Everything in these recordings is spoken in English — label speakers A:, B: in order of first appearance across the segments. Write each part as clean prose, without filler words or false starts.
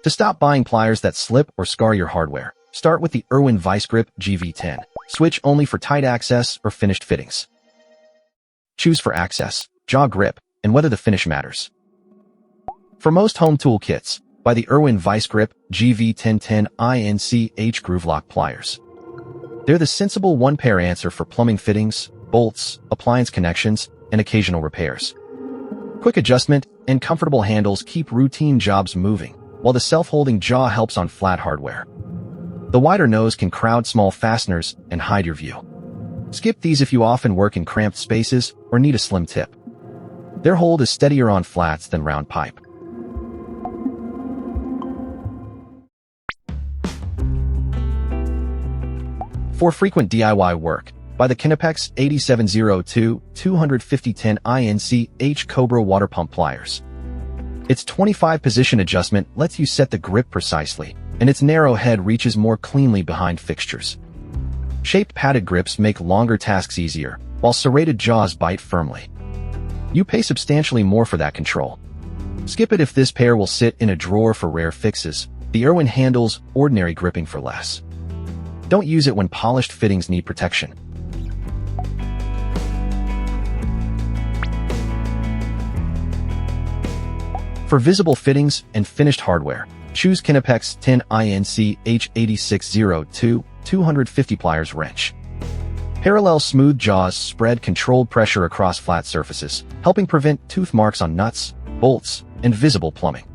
A: To stop buying pliers that slip or scar your hardware, start with the Irwin Vise-Grip GV10. Switch only for tight access or finished fittings. Choose for access, jaw grip, and whether the finish matters. For most home tool kits, buy the Irwin Vise-Grip GV10 INCH GrooveLock Pliers. They're the sensible one-pair answer for plumbing fittings, bolts, appliance connections, and occasional repairs. Quick adjustment and comfortable handles keep routine jobs moving, while the self-holding jaw helps on flat hardware. The wider nose can crowd small fasteners and hide your view. Skip these if you often work in cramped spaces or need a slim tip. Their hold is steadier on flats than round pipe. For frequent DIY work, buy the Knipex 8702 25010 INCH Cobra Water Pump Pliers. Its 25-position adjustment lets you set the grip precisely, and its narrow head reaches more cleanly behind fixtures. Shaped padded grips make longer tasks easier, while serrated jaws bite firmly. You pay substantially more for that control. Skip it if this pair will sit in a drawer for rare fixes. The Irwin handles ordinary gripping for less. Don't use it when polished fittings need protection. For visible fittings and finished hardware, choose Knipex 10 INCH 8602 250 Pliers Wrench. Parallel smooth jaws spread controlled pressure across flat surfaces, helping prevent tooth marks on nuts, bolts, and visible plumbing.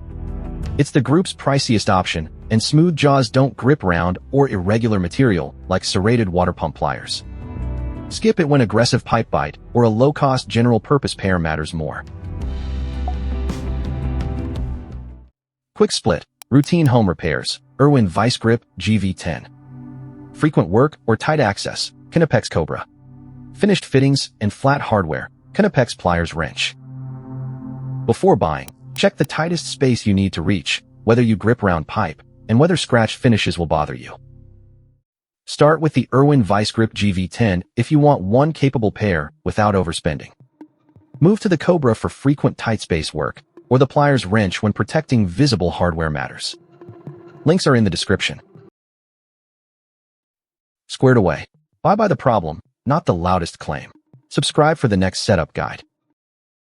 A: It's the group's priciest option, and smooth jaws don't grip round or irregular material like serrated water pump pliers. Skip it when aggressive pipe bite or a low-cost general-purpose pair matters more. Quick split, routine home repairs, Irwin Vise-Grip GV10. Frequent work or tight access, Knipex Cobra. Finished fittings and flat hardware, Knipex Pliers Wrench. Before buying, check the tightest space you need to reach, whether you grip round pipe, and whether scratched finishes will bother you. Start with the Irwin Vise-Grip GV10 if you want one capable pair without overspending. Move to the Cobra for frequent tight space work, or the Pliers Wrench when protecting visible hardware matters. Links are in the description. Squared away. Buy by the problem, not the loudest claim. Subscribe for the next setup guide.